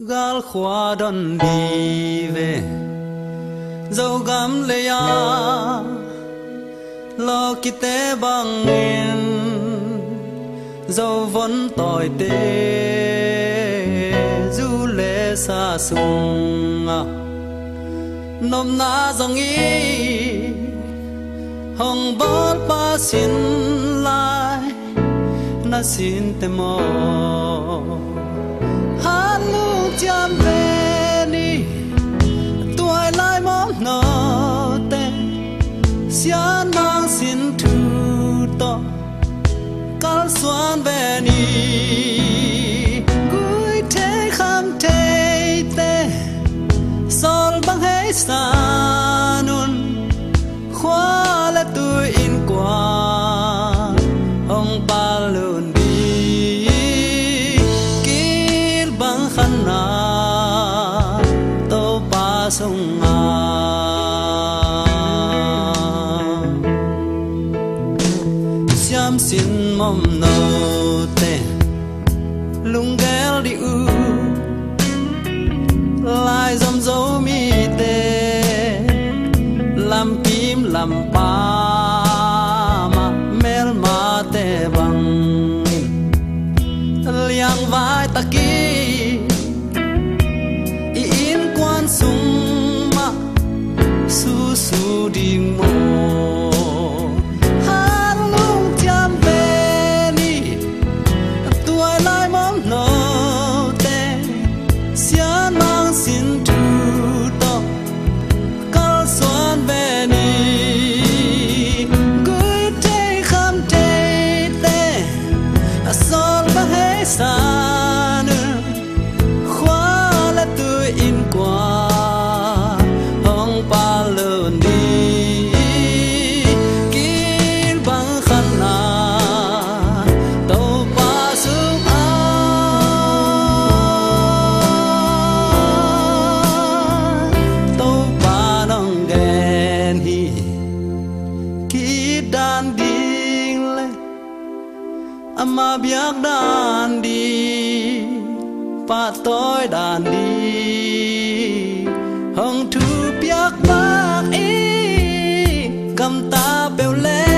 gal khóa đón đi về dâu gắm lê ya lo kỳ tế bằng nghiền dâu vẫn tỏi tê du lê xa sung nôm na dòng ý hồng bát ba xin lại na xin tê mò hát lu chạm về đi tuổi lại mong nở tên xian mang xin thu to cal xoan về đi gửi thế khám thế tê sol băng hay xa nun khóa là tôi in qua ông ba luôn đi kil băng khăn na tô ba sông xiam xin mom nâu tê lung ghé đi lại dòng dấu mi tê làm kim làm ba mà mel ma tê bằng liang vai ta ki in quan sung ma su su đi mô xin thu to cal xoan về ni gửi thế khám thế tê sol ba hết xa nữa khóa là tôi in qua hong pa lớn đi kín bằng khăn na tàu pa sung đàn đi lệ ama biak đàn đi pa tối đàn đi hong thu biak bạc ý cầm ta bèo lệ